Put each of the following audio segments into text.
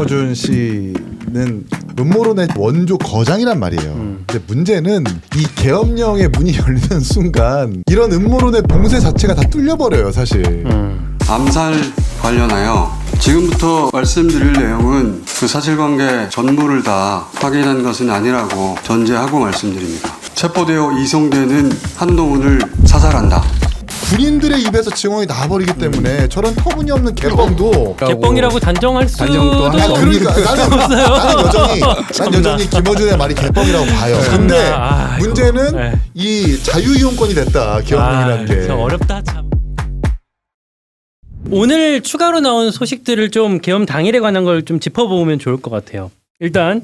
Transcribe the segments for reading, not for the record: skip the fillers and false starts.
김어준 씨는 음모론의 원조 거장이란 말이에요. 근데 문제는 이 계엄령의 문이 열리는 순간 이런 음모론의 봉쇄 자체가 다 뚫려버려요, 사실. 암살 관련하여 지금부터 말씀드릴 내용은 그 사실관계 전부를 다 확인한 것은 아니라고 전제하고 말씀드립니다. 체포되어 이송되는 한동훈을 사살한다. 군인들의 입에서 증언이 나와버리기 때문에 저런 터무니없는 개뻥도 개뻥이라고 단정할 수도 단정도 하나 그러니까 난 여전히 김어준의 말이 개뻥이라고 봐요. 근데 문제는 이 자유이용권이 됐다, 계엄령이라는 게. 어렵다 참. 오늘 추가로 나온 소식들을 좀 계엄 당일에 관한 걸 좀 짚어보면 좋을 것 같아요. 일단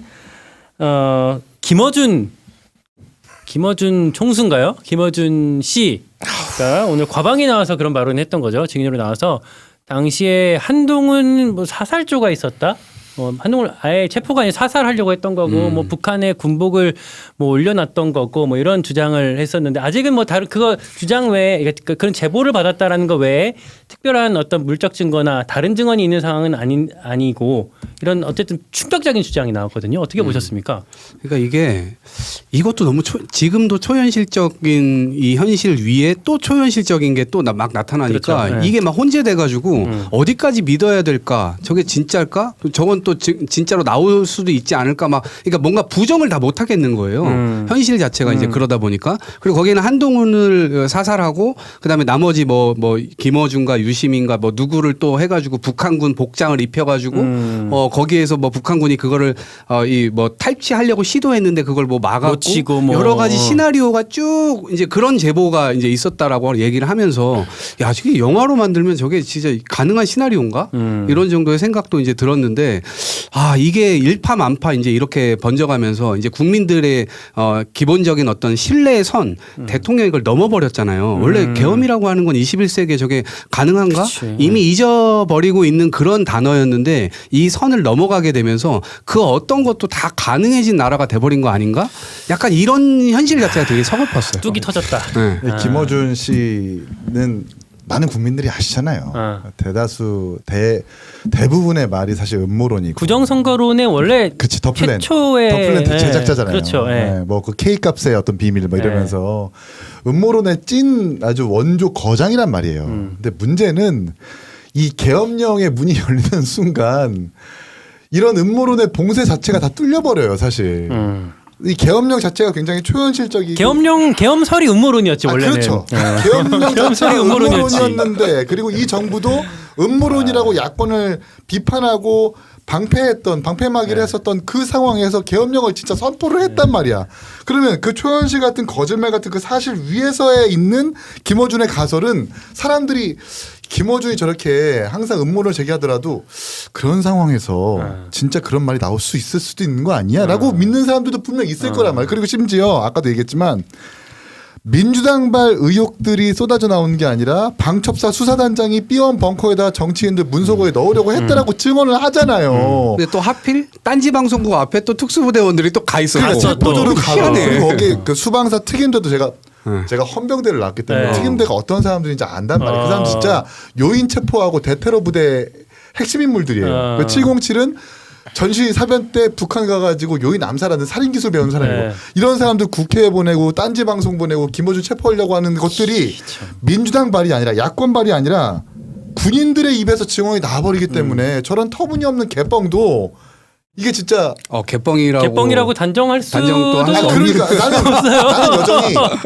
김어준 총수인가요? 김어준 씨가 오늘 과방이 나와서 그런 발언을 했던 거죠. 증인으로 나와서 당시에 한동훈 뭐 사살조가 있었다. 한동훈 아예 체포가 아니라 사살하려고 했던 거고 뭐 북한에 군복을 뭐 올려놨던 거고 뭐 이런 주장을 했었는데 아직은 뭐 다른 그거 주장 외에 그런 제보를 받았다라는 거 외에 특별한 어떤 물적 증거나 다른 증언이 있는 상황은 아니고 이런 어쨌든 충격적인 주장이 나왔거든요. 어떻게 보셨습니까? 그러니까 이것도 너무 지금도 초현실적인 이 현실 위에 또 초현실적인 게 또 막 나타나니까 그렇죠. 네. 이게 막 혼재돼가지고 어디까지 믿어야 될까? 저게 진짜일까? 저건 또 진짜로 나올 수도 있지 않을까? 막 그러니까 뭔가 부정을 다 못 하겠는 거예요. 현실 자체가 이제 그러다 보니까 그리고 거기는 한동훈을 사살하고 그다음에 나머지 뭐 김어준과 유시민과 뭐 누구를 또 해가지고 북한군 복장을 입혀가지고 거기에서 뭐 북한군이 그거를 이 뭐 탈취하려고 시도했는데 그걸 뭐 막았고 뭐. 여러 가지 시나리오가 쭉 이제 그런 제보가 이제 있었다라고 얘기를 하면서 야 저게 영화로 만들면 저게 진짜 가능한 시나리오인가 이런 정도의 생각도 이제 들었는데 이게 일파만파 이제 이렇게 번져가면서 이제 국민들의 기본적인 어떤 신뢰의 선 대통령이 이걸 넘어버렸잖아요. 원래 계엄이라고 하는 건 21세기에 저게 가능한가? 그치. 이미 잊어버리고 있는 그런 단어였는데 이 선을 넘어가게 되면서 그 어떤 것도 다 가능해진 나라가 돼버린 거 아닌가? 약간 이런 현실 자체가 되게 서글펐어요. 뚝이 터졌다. 네. 김어준 씨는 많은 국민들이 아시잖아요. 대부분의 말이 사실 음모론이고. 부정선거론의 원래 그치, 더플랜 최초의 제작자잖아요. 그렇죠. 뭐그 K 값의 어떤 비밀 뭐 이러면서 음모론의 찐 아주 원조 거장이란 말이에요. 근데 문제는 이 계엄령의 문이 열리는 순간 이런 음모론의 봉쇄 자체가 다 뚫려버려요, 사실. 이 계엄령 자체가 굉장히 초현실적이고 계엄설이 음모론이었죠 원래는. 그렇죠. 계엄령 자체가 음모론이었는데 그리고 이 정부도 음모론이라고 야권을 비판하고 방패막이를 했었던 그 상황에서 계엄령을 진짜 선포를 했단 말이야. 그러면 그 초현실 같은 거짓말 같은 그 사실 위에서에 있는 김어준의 가설은 사람들이 김어준이 저렇게 항상 음모를 제기하더라도 그런 상황에서 진짜 그런 말이 나올 수 있을 수도 있는 거 아니야? 라고 믿는 사람들도 분명 있을 거란 말이야. 그리고 심지어 아까도 얘기했지만 민주당발 의혹들이 쏟아져 나오는 게 아니라 방첩사 수사단장이 삐원 벙커에다 정치인들 문서고에 넣으려고 했다라고 증언을 하잖아요. 근데 또 하필 딴지 방송국 앞에 또 특수부대원들이 또 가 있었고 그렇죠. 보도를 가고 희한해. 그리고 거기 그 수방사 특임대도 제가 헌병대를 나왔기 때문에 특임대가 어떤 사람들인지 안단 말이에요. 그 사람 진짜 요인 체포하고 대테러 부대 핵심 인물들이에요. 707은 전시 사변 때 북한 가가지고 요인 암살하는 살인 기술 배운 사람이고 이런 사람들 국회에 보내고 딴지 방송 보내고 김어준 체포하려고 하는 것들이 민주당 발이 아니라 야권 발이 아니라 군인들의 입에서 증언이 나와버리기 때문에 저런 터무니없는 개뻥도 이게 진짜 개뻥이라고 단정할 수도 단정도 하나 그러니까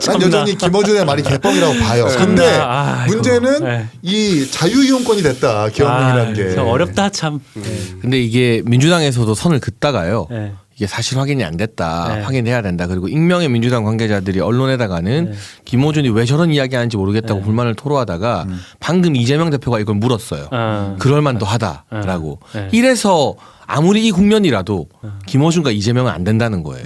나는 여전히 김어준의 말이 개뻥이라고 봐요. 근데 문제는 이 자유이용권이 됐다, 계엄령이라는 게. 어렵다 참. 근데 이게 민주당에서도 선을 긋다가요. 이게 사실 확인이 안 됐다. 확인해야 된다. 그리고 익명의 민주당 관계자들이 언론에다가는 김어준이 왜 저런 이야기 하는지 모르겠다고 불만을 토로하다가 방금 이재명 대표가 이걸 물었어요. 그럴 만도 하다라고. 이래서 아무리 이 국면이라도 김어준과 이재명은 안 된다는 거예요.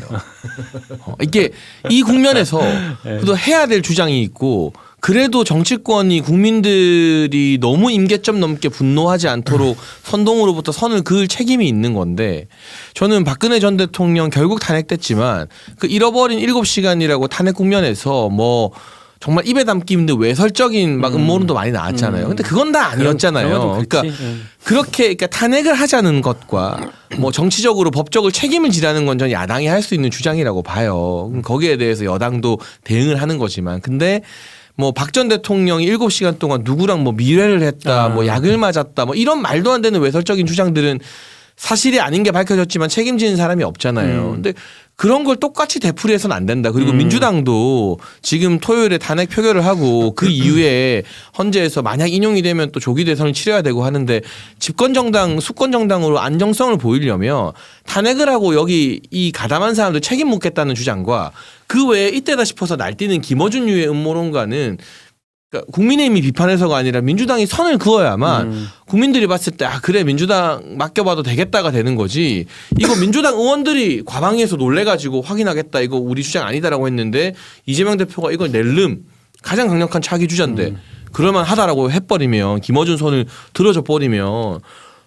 이게 이 국면에서 그래도 해야 될 주장이 있고 그래도 정치권이 국민들이 너무 임계점 넘게 분노하지 않도록 선동으로부터 선을 그을 책임이 있는 건데 저는 박근혜 전 대통령 결국 탄핵됐지만 그 잃어버린 7시간이라고 탄핵 국면에서 뭐 정말 입에 담기 힘든 외설적인 막 음모론도 많이 나왔잖아요. 근데 그건 다 아니었잖아요. 그러니까 그렇게 그러니까 탄핵을 하자는 것과 뭐 정치적으로 법적으로 책임을 지라는 건 전 야당이 할 수 있는 주장이라고 봐요. 거기에 대해서 여당도 대응을 하는 거지만 근데 뭐 박 전 대통령이 7시간 동안 누구랑 뭐 미회를 했다, 뭐 약을 맞았다, 뭐 이런 말도 안 되는 외설적인 주장들은 사실이 아닌 게 밝혀졌지만 책임지는 사람이 없잖아요. 근데 그런 걸 똑같이 되풀이해서는 안 된다. 그리고 민주당도 지금 토요일에 탄핵 표결을 하고 그 이후에 헌재에서 만약 인용이 되면 또 조기 대선을 치러야 되고 하는데 집권 정당, 수권 정당으로 안정성을 보이려면 탄핵을 하고 여기 이 가담한 사람들 책임 묻겠다는 주장과 그 외에 이때다 싶어서 날뛰는 김어준 유의 음모론가는 그러니까 국민의힘이 비판해서가 아니라 민주당이 선을 그어야만 국민들이 봤을 때 아 그래 민주당 맡겨봐도 되겠다가 되는 거지. 이거 민주당 의원들이 과방위에서 놀래가지고 확인하겠다 이거 우리 주장 아니다라고 했는데 이재명 대표가 이걸 낼름 가장 강력한 차기 주자인데 그럴만 하다라고 해버리면 김어준 손을 들어줘 버리면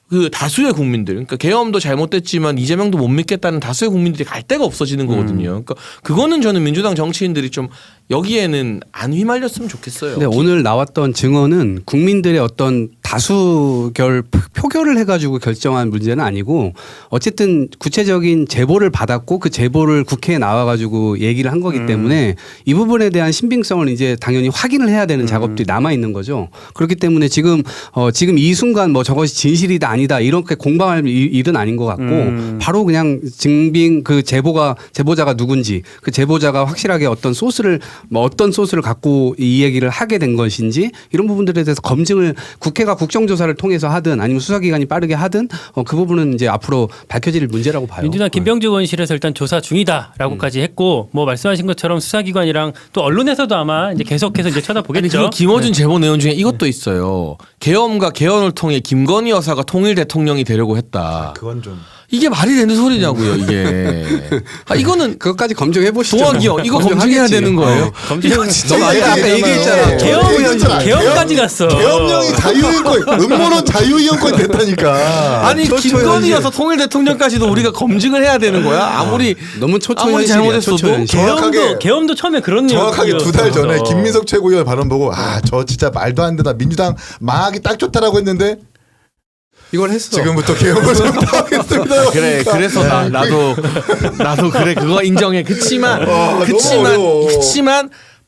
그 다수의 국민들 그러니까 계엄도 잘못됐지만 이재명도 못 믿겠다는 다수의 국민들이 갈 데가 없어지는 거거든요. 그러니까 그거는 저는 민주당 정치인들이 좀 여기에는 안 휘말렸으면 좋겠어요. 근데 오늘 나왔던 증언은 국민들의 어떤 다수결 표결을 해가지고 결정한 문제는 아니고 어쨌든 구체적인 제보를 받았고 그 제보를 국회에 나와가지고 얘기를 한 거기 때문에 이 부분에 대한 신빙성을 이제 당연히 확인을 해야 되는 작업들이 남아 있는 거죠. 그렇기 때문에 지금 이 순간 뭐 저것이 진실이다 아니다 이렇게 공방할 일은 아닌 것 같고 바로 그냥 증빙 그 제보자가 누군지 그 제보자가 확실하게 어떤 소스를 갖고 이 얘기를 하게 된 것인지 이런 부분들에 대해서 검증을 국회가 국정조사를 통해서 하든 아니면 수사기관이 빠르게 하든 그 부분은 이제 앞으로 밝혀질 문제라고 봐요. 민주당 김병주 의원실에서 일단 조사 중이다라고까지 했고 뭐 말씀하신 것처럼 수사기관이랑 또 언론에서도 아마 이제 계속해서 이제 쳐다보겠죠. 아니, 그리고 김어준 제보 내용 중에 이것도 있어요. 계엄과 개헌을 통해 김건희 여사가 통일 대통령이 되려고 했다. 그건 좀 이게 말이 되는 소리냐고요, 이게. 이거는 그것까지 검증해 보시죠. 도학이요. 이거 검증해야 되는 거예요. 검증 너무 아까 얘기했잖아. 개헌까지 갔어. 계엄령이 자유이용권 음모론 자유이용권 됐다니까. 아니 김건희 여사 통일 대통령까지도 우리가 검증을 해야 되는 거야. 아무리 너무 아무리 잘못했어도 계엄도 처음에 그런 정확하게 2달 전에 내용이었어. 김민석 최고위원 발언 보고 저 진짜 말도 안 되다 민주당 망하기 딱 좋다라고 했는데 이걸 했어. 지금부터 계엄을 선포하겠습니다. 그래 그래서 나도 그래 그거 인정해. 그치만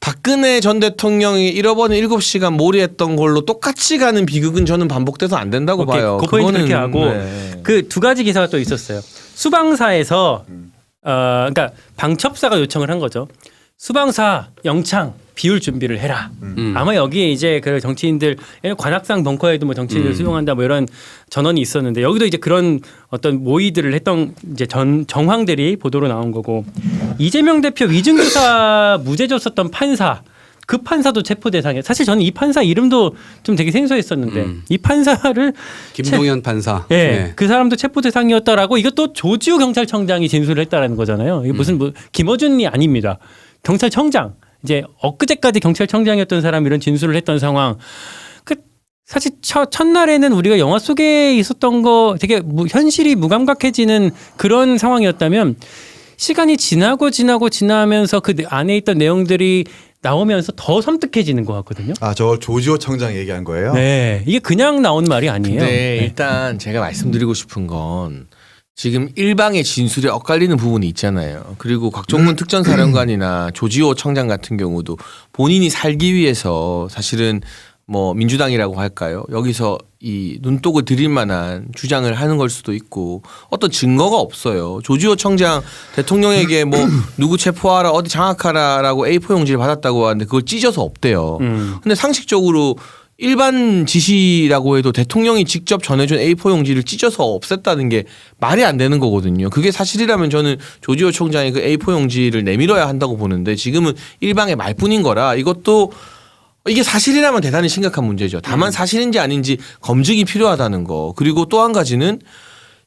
박근혜 전 대통령이 잃어버린 7시간 몰이했던 걸로 똑같이 가는 비극은 저는 반복돼서 안 된다고 봐요. 그 포인트 그렇게 하고 네. 그 두 가지 기사가 또 있었어요. 수방사에서 그러니까 방첩사가 요청을 한 거죠. 수방사 영창 비울 준비를 해라. 아마 여기에 이제 그 정치인들 관악산 벙커에도 뭐 정치인들 수용한다 뭐 이런 전언이 있었는데 여기도 이제 그런 어떤 모의들을 했던 이제 정황들이 보도로 나온 거고 이재명 대표 위증조사 무죄 줬었던 판사 그 판사도 체포 대상에 사실 저는 이 판사 이름도 좀 되게 생소했었는데 이 판사를 김동연 판사. 네. 그 사람도 체포 대상이었다라고 이것도 조지호 경찰청장이 진술을 했다라는 거잖아요. 이게 무슨 뭐 김어준이 아닙니다. 경찰청장 이제 엊그제까지 경찰청장이었던 사람이 이런 진술을 했던 상황. 그 사실 첫날에는 우리가 영화 속에 있었던 거 되게 현실이 무감각해지는 그런 상황이었다면 시간이 지나면서 그 안에 있던 내용들이 나오면서 더 섬뜩해지는 것 같거든요. 저 조지호 청장 얘기한 거예요? 네, 이게 그냥 나온 말이 아니에요. 네, 일단 제가 말씀드리고 싶은 건 지금 일방의 진술에 엇갈리는 부분이 있잖아요. 그리고 곽종문 특전사령관이나 조지호 청장 같은 경우도 본인이 살기 위해서 사실은 뭐 민주당이라고 할까요? 여기서 이 눈독을 들일 만한 주장을 하는 걸 수도 있고 어떤 증거가 없어요. 조지호 청장 대통령에게 뭐 누구 체포하라 어디 장악하라라고 A4 용지를 받았다고 하는데 그걸 찢어서 없대요. 근데 상식적으로 일반 지시라고 해도 대통령이 직접 전해준 A4 용지를 찢어서 없앴다는 게 말이 안 되는 거거든요. 그게 사실이라면 저는 조지호 총장이 그 A4 용지를 내밀어야 한다고 보는데 지금은 일방의 말뿐인 거라 이것도 이게 사실이라면 대단히 심각한 문제죠. 다만 사실인지 아닌지 검증이 필요하다는 거. 그리고 또 한 가지는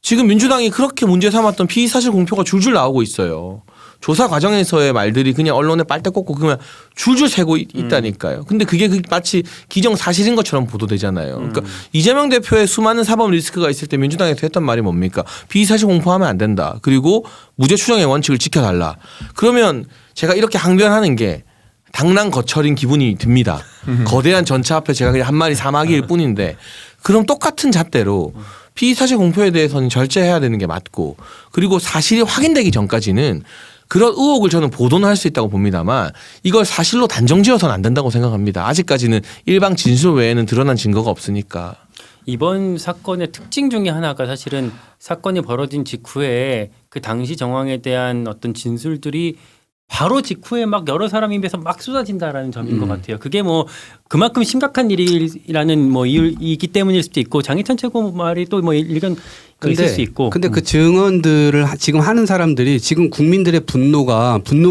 지금 민주당이 그렇게 문제 삼았던 피의사실 공표가 줄줄 나오고 있어요. 조사 과정에서의 말들이 그냥 언론에 빨대 꽂고 그냥 줄줄 새고 있다니까요. 근데 그게 마치 기정사실인 것처럼 보도되잖아요. 그러니까 이재명 대표의 수많은 사법 리스크가 있을 때 민주당에서 했던 말이 뭡니까? 피의사실 공표하면 안 된다. 그리고 무죄 추정의 원칙을 지켜달라. 그러면 제가 이렇게 항변하는 게 당랑 거철인 기분이 듭니다. 거대한 전차 앞에 제가 그냥 한 마리 사마귀일 뿐인데 그럼 똑같은 잣대로 피의사실 공표에 대해서는 절제해야 되는 게 맞고 그리고 사실이 확인되기 전까지는 그런 의혹을 저는 보도는 할 수 있다고 봅니다만 이걸 사실로 단정지어서는 안 된다고 생각합니다. 아직까지는 일방 진술 외에는 드러난 증거가 없으니까. 이번 사건의 특징 중에 하나가 사실은 사건이 벌어진 직후에 그 당시 정황에 대한 어떤 진술들이 바로 직후에 막 여러 사람 입에서 막 쏟아진다라는 점인 것 같아요. 그게 뭐 그만큼 심각한 일이라는 뭐 이유이기 때문일 수도 있고 장희찬 최고 말이 또 뭐 일견 있을 수 있고. 근데 그 증언들을 지금 하는 사람들이 지금 국민들의 분노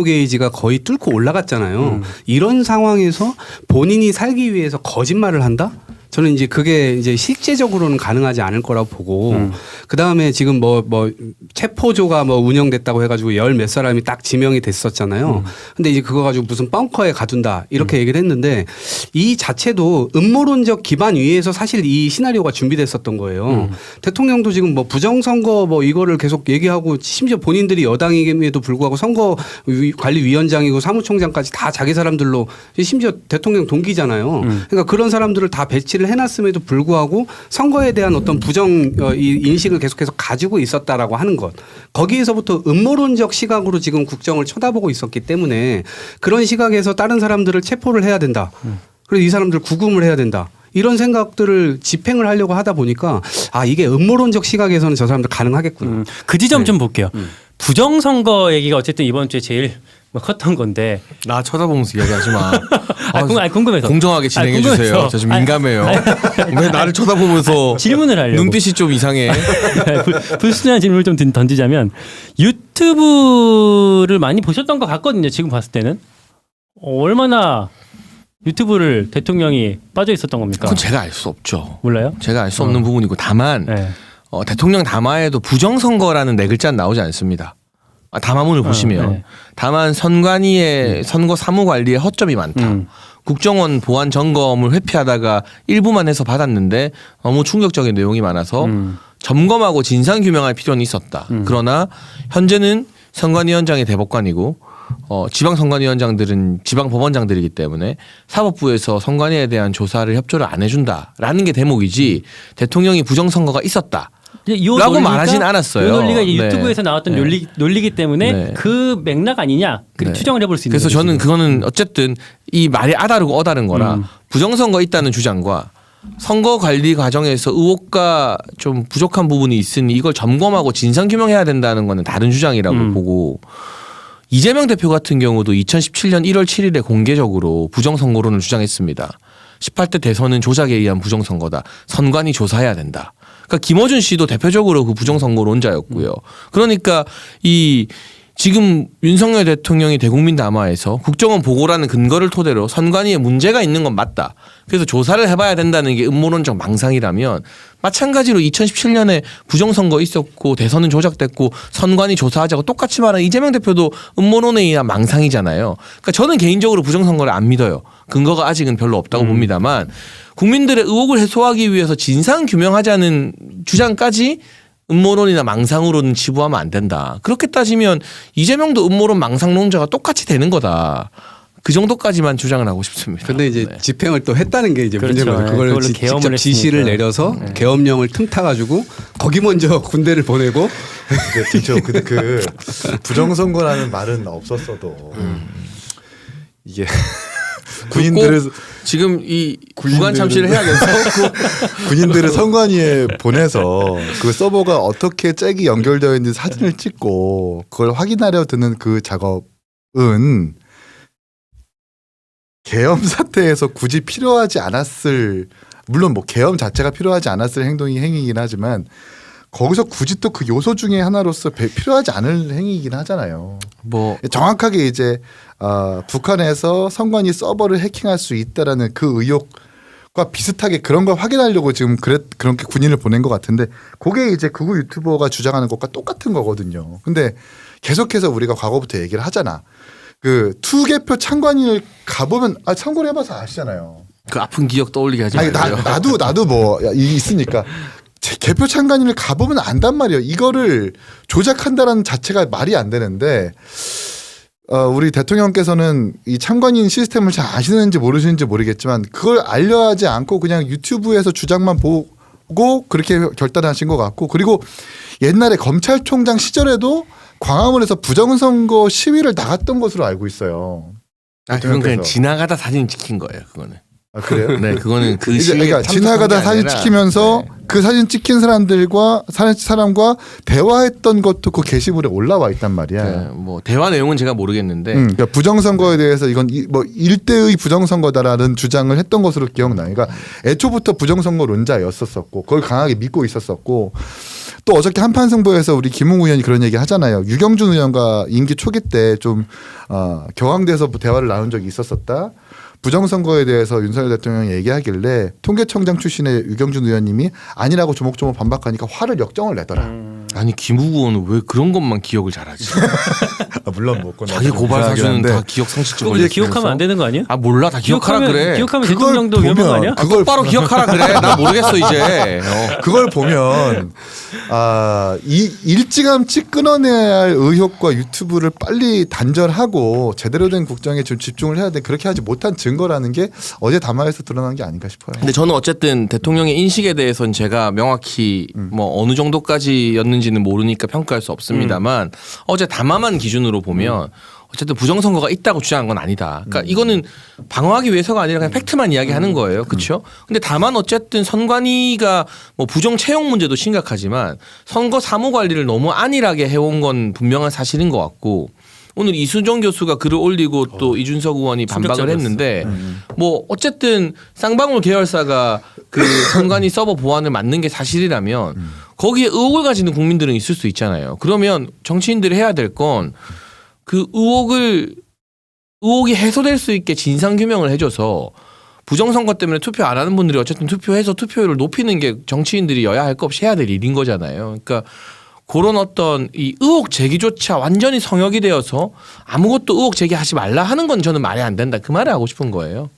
게이지가 거의 뚫고 올라갔잖아요. 이런 상황에서 본인이 살기 위해서 거짓말을 한다? 저는 이제 그게 이제 실제적으로는 가능하지 않을 거라고 보고 그 다음에 지금 뭐 체포조가 뭐 운영됐다고 해가지고 열 몇 사람이 딱 지명이 됐었잖아요. 근데 이제 그거 가지고 무슨 벙커에 가둔다 이렇게 얘기를 했는데 이 자체도 음모론적 기반 위에서 사실 이 시나리오가 준비됐었던 거예요. 대통령도 지금 뭐 부정선거 뭐 이거를 계속 얘기하고 심지어 본인들이 여당임에도 불구하고 선거관리위원장이고 사무총장까지 다 자기 사람들로 심지어 대통령 동기잖아요. 그러니까 그런 사람들을 다 배치를 해놨음에도 불구하고 선거에 대한 어떤 부정 인식을 계속해서 가지고 있었다라고 하는 것. 거기에서부터 음모론적 시각으로 지금 국정을 쳐다보고 있었기 때문에 그런 시각에서 다른 사람들을 체포를 해야 된다. 그래서 이 사람들 구금을 해야 된다. 이런 생각들을 집행을 하려고 하다 보니까 아 이게 음모론적 시각에서는 저 사람들 가능하겠구나. 그 지점 좀 볼게요. 부정선거 얘기가 어쨌든 이번 주에 제일 뭐 컸던 건데. 나 쳐다보면서 이야기하지 마. 궁금해서. 공정하게 진행해 주세요. 저 좀 민감해요. 왜 나를 쳐다보면서 질문을 하려고. 눈빛이 좀 이상해. 불순한 질문을 좀 던지자면 유튜브를 많이 보셨던 것 같거든요. 지금 봤을 때는. 얼마나 유튜브를 대통령이 빠져 있었던 겁니까? 그건 제가 알 수 없죠. 몰라요? 제가 알 수 없는 부분이고 다만 네. 대통령 담화에도 부정선거라는 네 글자는 나오지 않습니다. 담화문을 보시면 네. 다만 선관위의 선거 사무 관리에 허점이 많다. 국정원 보안 점검을 회피하다가 일부만 해서 받았는데 너무 충격적인 내용이 많아서 점검하고 진상 규명할 필요는 있었다. 그러나 현재는 선관위원장이 대법관이고 지방선관위원장들은 지방법원장들이기 때문에 사법부에서 선관위에 대한 조사를 협조를 안 해준다라는 게 대목이지 대통령이 부정선거가 있었다. 라고 말하진 않았어요. 이 논리가 이제 네. 유튜브에서 나왔던 네. 논리기 때문에 네. 그 맥락 아니냐 그렇게 네. 추정을 해볼 수 있는 그래서 거죠. 저는 지금. 그거는 어쨌든 이 말이 아다르고 어다른 거라 부정선거 있다는 주장과 선거 관리 과정에서 의혹과 좀 부족한 부분이 있으니 이걸 점검하고 진상규명해야 된다는 거는 다른 주장이라고 보고 이재명 대표 같은 경우도 2017년 1월 7일에 공개적으로 부정선거론을 주장했습니다. 18대 대선은 조작에 의한 부정선거다. 선관위 조사해야 된다. 그러니까 김어준 씨도 대표적으로 그 부정선거론자였고요. 그러니까 이 지금 윤석열 대통령이 대국민 담화에서 국정원 보고라는 근거를 토대로 선관위에 문제가 있는 건 맞다. 그래서 조사를 해봐야 된다는 게 음모론적 망상이라면 마찬가지로 2017년에 부정선거 있었고 대선은 조작됐고 선관위 조사하자고 똑같이 말한 이재명 대표도 음모론에 의한 망상이잖아요. 그러니까 저는 개인적으로 부정선거를 안 믿어요. 근거가 아직은 별로 없다고 봅니다만 국민들의 의혹을 해소하기 위해서 진상 규명하자는 주장까지 음모론이나 망상으로는 치부하면 안 된다. 그렇게 따지면 이재명도 음모론 망상론자가 똑같이 되는 거다. 그 정도까지만 주장을 하고 싶습니다. 근데 이제 네. 집행을 또 했다는 게 이제 그렇죠. 문제인 거예요. 네, 그걸 그걸로 직접 계엄을 지시를 했으니까. 내려서 네. 계엄령을 틈타가지고 거기 먼저 군대를 보내고 그렇죠. 근데 그 부정선거라는 말은 없었어도 이게 군인들을 지금 이 구간 참시를 해야겠어. 군인들을 선관위에 보내서 그 서버가 어떻게 잭이 연결되어 있는지 사진을 찍고 그걸 확인하려 드는 그 작업은 계엄 사태에서 굳이 필요하지 않았을, 물론 뭐 계엄 자체가 필요하지 않았을 행위이긴 하지만 거기서 굳이 또 그 요소 중에 하나로서 필요하지 않을 행위이긴 하잖아요. 뭐 정확하게 이제 북한에서 선관위 서버를 해킹할 수 있다라는 그 의혹과 비슷하게 그런 걸 확인하려고 지금 그렇게 군인을 보낸 것 같은데 그게 이제 극우 유튜버가 주장하는 것과 똑같은 거거든요. 근데 계속해서 우리가 과거부터 얘기를 하잖아. 그 투개표 참관인을 가보면 참고를 해봐서 아시잖아요. 그 아픈 기억 떠올리게 하지 아니, 말고요. 나도 뭐 있으니까 개표 참관인을 가보면 안단 말이에요. 이거를 조작한다라는 자체가 말이 안 되는데 우리 대통령께서는 이 참관인 시스템을 잘 아시는지 모르시는지 모르겠지만 그걸 알려하지 않고 그냥 유튜브에서 주장만 보고 그렇게 결단하신 것 같고 그리고 옛날에 검찰총장 시절에도 광화문에서 부정선거 시위를 나갔던 것으로 알고 있어요. 그건 대통령께서. 그냥 지나가다 사진 찍힌 거예요. 그거는. 아, 그래요? 네, 그거는 그 이제 시위에 그러니까 참석한 지나가다 게 사진 아니라, 찍히면서 네. 그 사진 찍힌 사람과 대화했던 것도 그 게시물에 올라와 있단 말이야. 네, 뭐 대화 내용은 제가 모르겠는데 그러니까 부정선거에 대해서 이건 뭐 일대의 부정선거다라는 주장을 했던 것으로 기억나. 그러니까 애초부터 부정선거론자였었고 그걸 강하게 믿고 있었었고 또 어저께 한판승부에서 우리 김웅 의원이 그런 얘기 하잖아요. 유경준 의원과 임기 초기 때 좀 격앙돼서 대화를 나눈 적이 있었었다. 부정선거에 대해서 윤석열 대통령이 얘기하길래 통계청장 출신의 유경준 의원님이 아니라고 조목조목 반박하니까 화를 역정을 내더라. 아니 김우구 의원은 왜 그런 것만 기억을 잘하지? 물론 뭐 자기 고발 사주는 다 기억 상실증 그거 걸려. 기억하면 안 되는 거 아니야? 아 몰라 다 기억하라 그래. 기억하면 그걸 대통령도 보면 위험한 거 아니야? 그걸 똑바로 기억하라 그래. 나 모르겠어 이제. 그걸 보면 이 일찌감치 끊어내야 할 의혹과 유튜브를 빨리 단절하고 제대로 된 국정에 좀 집중을 해야 돼. 그렇게 하지 못한 증거라는 게 어제 담화에서 드러난 게 아닌가 싶어요. 근데 저는 어쨌든 대통령의 인식에 대해서는 제가 명확히 뭐 어느 정도까지였는지는 모르니까 평가할 수 없습니다만 어제 담화만 기준으로 보면 어쨌든 부정선거가 있다고 주장한 건 아니다. 그러니까 이거는 방어하기 위해서가 아니라 그냥 팩트만 이야기하는 거예요. 그렇죠? 근데 다만 어쨌든 선관위가 뭐 부정 채용 문제도 심각하지만 선거 사무 관리를 너무 안일하게 해온 건 분명한 사실인 것 같고 오늘 이수정 교수가 글을 올리고 또 이준석 의원이 반박을 했는데 뭐 어쨌든 쌍방울 계열사가 그 선관위 서버 보안을 맡는 게 사실이라면 거기에 의혹을 가지는 국민들은 있을 수 있잖아요. 그러면 정치인들이 해야 될 건 그 의혹이 해소될 수 있게 진상 규명을 해줘서 부정선거 때문에 투표 안 하는 분들이 어쨌든 투표해서 투표율을 높이는 게 정치인들이 여야 할 것 없이 해야 될 일인 거잖아요. 그러니까 그런 어떤 이 의혹 제기조차 완전히 성역이 되어서 아무것도 의혹 제기하지 말라 하는 건 저는 말이 안 된다. 그 말을 하고 싶은 거예요.